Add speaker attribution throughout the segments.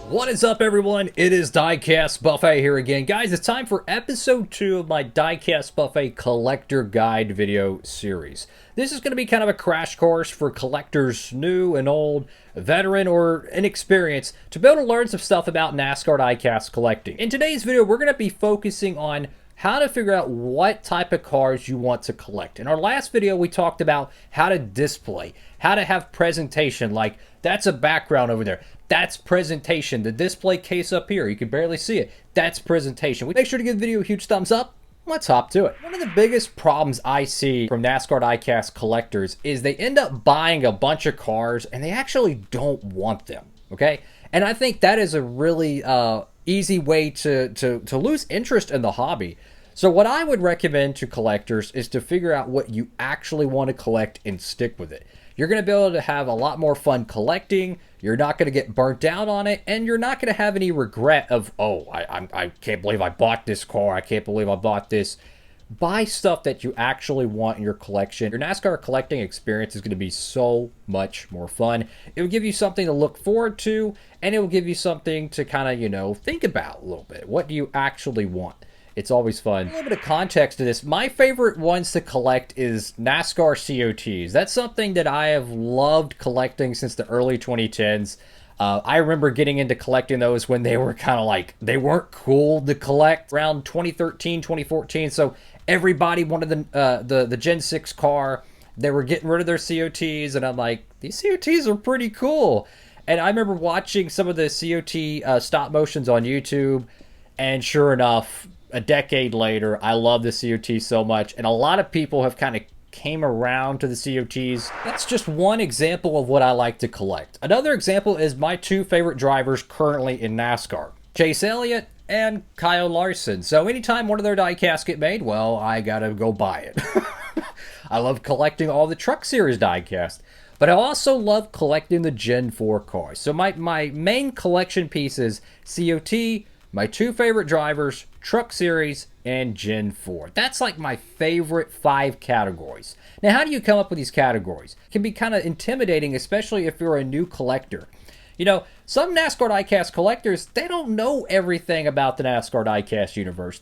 Speaker 1: What is up, everyone? It is Diecastbuffet here again. Guys, it's time for episode 2 of my Diecastbuffet collector guide video series. This is going to be kind of a crash course for collectors new and old, veteran or inexperienced, to be able to learn some stuff about NASCAR diecast collecting. In today's video, we're going to be focusing on how to figure out what type of cars you want to collect. In our last video, we talked about how to display, how to have presentation, like that's a background over there. That's presentation. The display case up here, you can barely see it. That's presentation. Make sure to give the video a huge thumbs up. Let's hop to it. One of the biggest problems I see from NASCAR diecast collectors is they end up buying a bunch of cars and they actually don't want them, okay? And I think that is a really easy way to lose interest in the hobby. So what I would recommend to collectors is to figure out what you actually want to collect and stick with it. You're going to be able to have a lot more fun collecting. You're not going to get burnt out on it, and you're not going to have any regret of, oh, I can't believe I bought this car. I can't believe I bought this. Buy stuff that you actually want in your collection. Your NASCAR collecting experience is going to be so much more fun. It will give you something to look forward to, and it will give you something to kind of, think about a little bit. What do you actually want? It's always fun. A little bit of context to this. My favorite ones to collect is NASCAR COTs. That's something that I have loved collecting since the early 2010s. I remember getting into collecting those when they were kind of like, they weren't cool to collect around 2013, 2014. So everybody wanted the Gen 6 car. They were getting rid of their COTs. And I'm like, these COTs are pretty cool. And I remember watching some of the COT stop motions on YouTube. And sure enough, a decade later, I love the COT so much, and a lot of people have kind of came around to the COTs. That's just one example of what I like to collect. Another example is my two favorite drivers currently in NASCAR, Chase Elliott and Kyle Larson. So anytime one of their diecasts get made, well, I gotta go buy it. I love collecting all the Truck Series diecast, but I also love collecting the Gen 4 cars. So my main collection pieces, COT, my two favorite drivers, Truck Series, and Gen 4. That's like my favorite 5 categories. Now, how do you come up with these categories? It can be kind of intimidating, especially if you're a new collector. Some NASCAR diecast collectors, they don't know everything about the NASCAR diecast universe.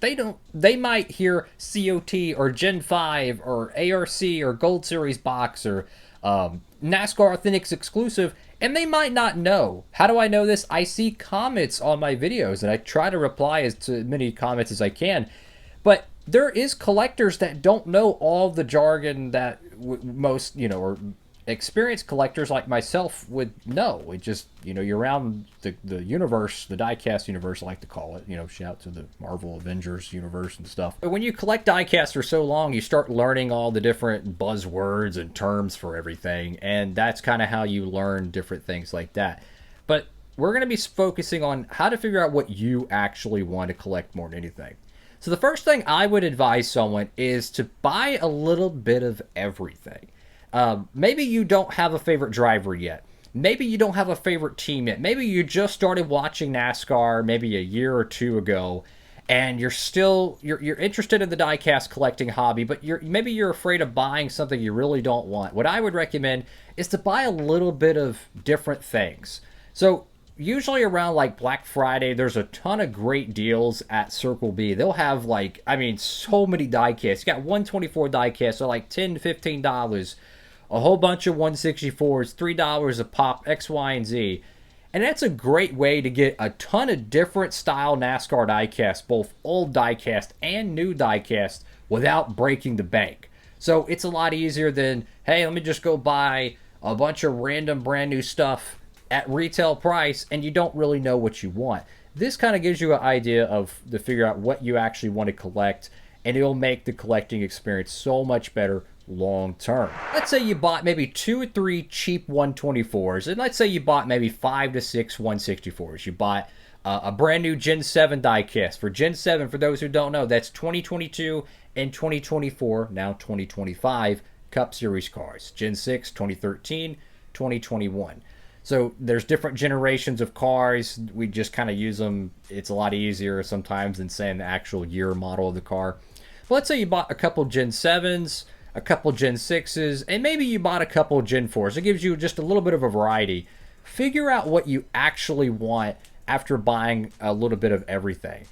Speaker 1: They might hear COT or Gen 5 or ARC or Gold Series box or NASCAR Authentics exclusive, and they might not know. How do I know this? I see comments on my videos, and I try to reply as many comments as I can. But there is collectors that don't know all the jargon that most, or experienced collectors like myself would know. It just, you're around the universe, the diecast universe, I like to call it. Shout to the Marvel Avengers universe and stuff. But when you collect diecast for so long, you start learning all the different buzzwords and terms for everything. And that's kind of how you learn different things like that. But we're going to be focusing on how to figure out what you actually want to collect more than anything. So the first thing I would advise someone is to buy a little bit of everything. Maybe you don't have a favorite driver yet. Maybe you don't have a favorite team yet. Maybe you just started watching NASCAR maybe a year or two ago, and you're interested in the diecast collecting hobby, but maybe you're afraid of buying something you really don't want. What I would recommend is to buy a little bit of different things. So usually around like Black Friday, there's a ton of great deals at Circle B. They'll have so many diecasts. You got 124 diecasts, so like $10 to $15. A whole bunch of 164s, $3 a pop, X, Y, and Z. And that's a great way to get a ton of different style NASCAR diecasts, both old diecast and new diecast, without breaking the bank. So it's a lot easier than, hey, let me just go buy a bunch of random brand new stuff at retail price, and you don't really know what you want. This kind of gives you an idea to figure out what you actually want to collect, and it'll make the collecting experience so much better long term. Let's say you bought maybe 2 or 3 cheap 124s, and let's say you bought maybe 5 to 6 164s. You bought a brand new Gen 7 diecast. For Gen 7, for those who don't know, that's 2022 and 2024, now 2025 Cup Series cars. Gen 6, 2013, 2021. So there's different generations of cars. We just kind of use them. It's a lot easier sometimes than saying the actual year model of the car. But let's say you bought a couple Gen 7s, a couple Gen 6s, and maybe you bought a couple Gen 4s. It gives you just a little bit of a variety. Figure out what you actually want after buying a little bit of everything.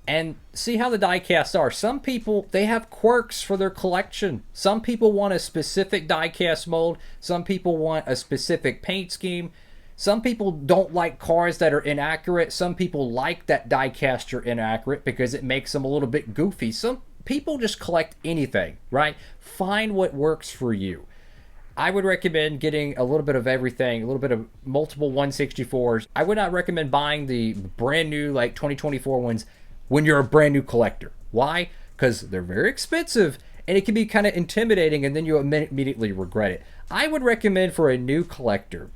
Speaker 1: And see how the diecasts are. Some people, they have quirks for their collection. Some people want a specific diecast mold. Some people want a specific paint scheme. Some people don't like cars that are inaccurate. Some people like that diecasts are inaccurate because it makes them a little bit goofy. Some people just collect anything, right? Find what works for you. I would recommend getting a little bit of everything, a little bit of multiple 164s. I would not recommend buying the brand new like 2024 ones when you're a brand new collector. Why? Because they're very expensive and it can be kind of intimidating and then you immediately regret it. I would recommend for a new collector,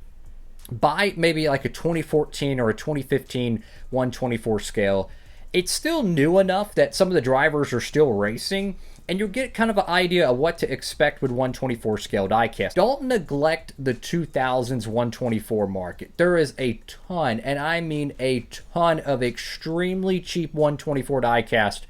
Speaker 1: buy maybe like a 2014 or a 2015 124 scale. It's still new enough that some of the drivers are still racing and you'll get kind of an idea of what to expect with 124 scale diecast. Don't neglect the 2000s 124 market. There is a ton, and I mean a ton, of extremely cheap 124 diecast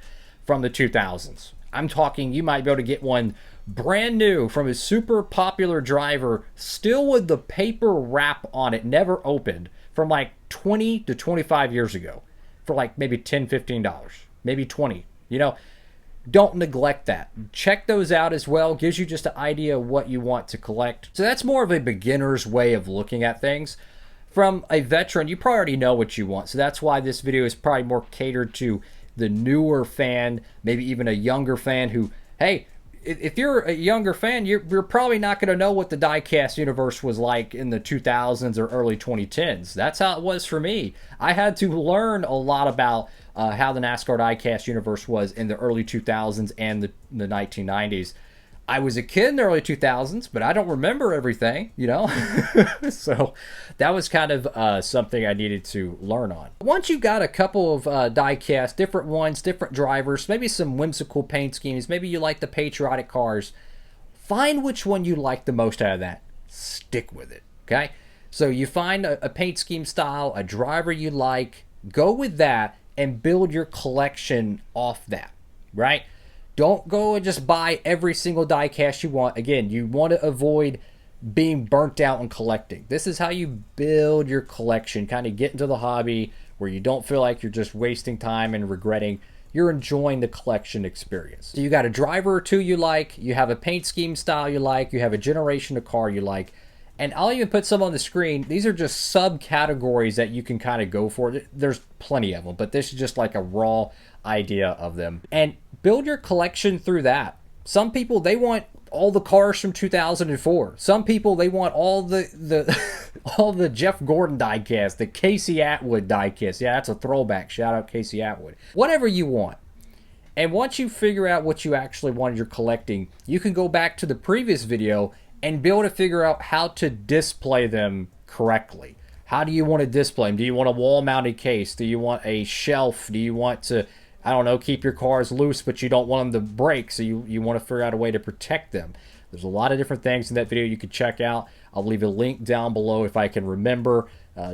Speaker 1: from the 2000s. I'm talking you might be able to get one brand new from a super popular driver, still with the paper wrap on it, never opened, from like 20 to 25 years ago for like maybe $10, $15, maybe 20, you know. Don't neglect that. Check those out as well. Gives you just an idea of what you want to collect. So that's more of a beginner's way of looking at things. From a veteran, you probably already know what you want. So that's why this video is probably more catered to the newer fan, maybe even a younger fan who, hey, if you're a younger fan, you're probably not going to know what the diecast universe was like in the 2000s or early 2010s. That's how it was for me. I had to learn a lot about how the NASCAR diecast universe was in the early 2000s and the 1990s. I was a kid in the early 2000s, but I don't remember everything, you know? So that was kind of something I needed to learn on. Once you've got a couple of diecast, different ones, different drivers, maybe some whimsical paint schemes, maybe you like the patriotic cars, find which one you like the most out of that. Stick with it, okay? So you find a paint scheme style, a driver you like, go with that and build your collection off that, right? Don't go and just buy every single diecast you want. Again, you want to avoid being burnt out on collecting. This is how you build your collection, kind of get into the hobby where you don't feel like you're just wasting time and regretting. You're enjoying the collection experience. So you got a driver or two you like, you have a paint scheme style you like, you have a generation of car you like, and I'll even put some on the screen. These are just subcategories that you can kind of go for. There's plenty of them, but this is just like a raw idea of them. And build your collection through that. Some people, they want all the cars from 2004. Some people, they want all the all the Jeff Gordon diecast, the Casey Atwood diecast. Yeah, that's a throwback. Shout out Casey Atwood. Whatever you want. And once you figure out what you actually want you're collecting, you can go back to the previous video and be able to figure out how to display them correctly. How do you want to display them? Do you want a wall-mounted case? Do you want a shelf? Do you want to, I don't know, keep your cars loose, but you don't want them to break, so you want to figure out a way to protect them? There's a lot of different things in that video you could check out. I'll leave a link down below if I can remember.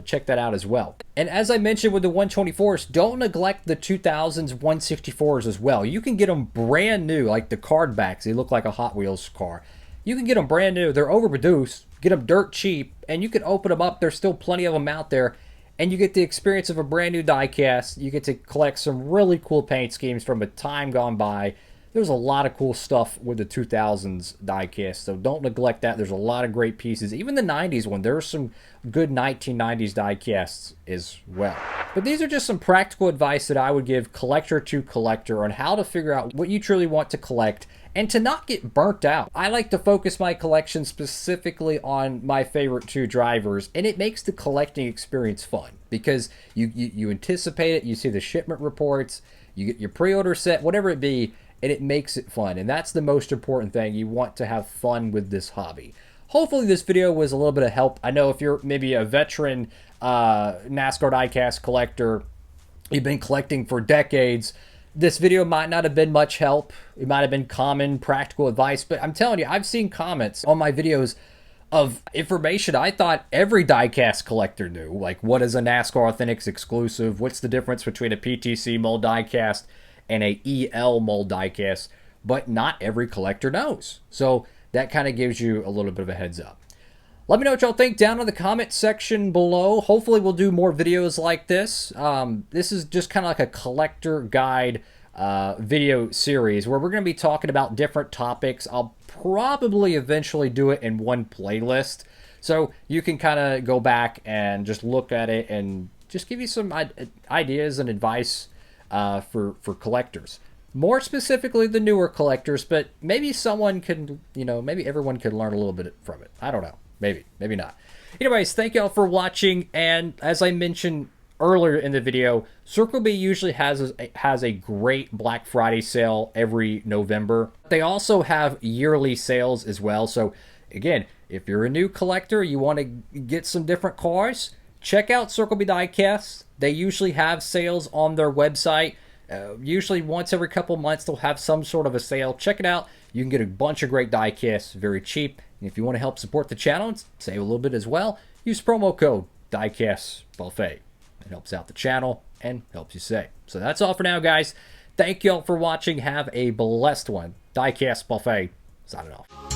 Speaker 1: Check that out as well. And as I mentioned with the 124s, don't neglect the 2000s 164s as well. You can get them brand new, like the card backs. They look like a Hot Wheels car. You can get them brand new. They're overproduced. Get them dirt cheap, and you can open them up. There's still plenty of them out there, and you get the experience of a brand new diecast. You get to collect some really cool paint schemes from a time gone by. There's a lot of cool stuff with the 2000s diecast, so don't neglect that. There's a lot of great pieces. Even the 90s one, there's some good 1990s diecasts as well. But these are just some practical advice that I would give collector to collector on how to figure out what you truly want to collect and to not get burnt out. I like to focus my collection specifically on my favorite two drivers, and it makes the collecting experience fun because you anticipate it, you see the shipment reports, you get your pre-order set, whatever it be, and it makes it fun. And that's the most important thing. You want to have fun with this hobby. Hopefully this video was a little bit of help. I know if you're maybe a veteran NASCAR diecast collector, you've been collecting for decades, this video might not have been much help. It might have been common, practical advice, but I'm telling you, I've seen comments on my videos of information I thought every diecast collector knew. Like, what is a NASCAR Authentics exclusive? What's the difference between a PTC mold diecast and a EL mold diecast? But not every collector knows. So that kind of gives you a little bit of a heads up. Let me know what y'all think down in the comment section below. Hopefully we'll do more videos like this. This is just kind of like a collector guide video series where we're going to be talking about different topics. I'll probably eventually do it in one playlist, so you can kind of go back and just look at it and just give you some ideas and advice for collectors. More specifically, the newer collectors, but maybe someone can, maybe everyone could learn a little bit from it. I don't know. Maybe not. Anyways, thank y'all for watching, and as I mentioned earlier in the video, Circle B usually has a great Black Friday sale every November. They also have yearly sales as well, so again, if you're a new collector, you want to get some different cars, check out Circle B Diecast. They usually have sales on their website. Usually once every couple months, they'll have some sort of a sale. Check it out. You can get a bunch of great diecasts very cheap. And if you want to help support the channel and save a little bit as well, use promo code DIECASTBuffet. It helps out the channel and helps you save. So that's all for now, guys. Thank y'all for watching. Have a blessed one. Diecast Buffet signing off.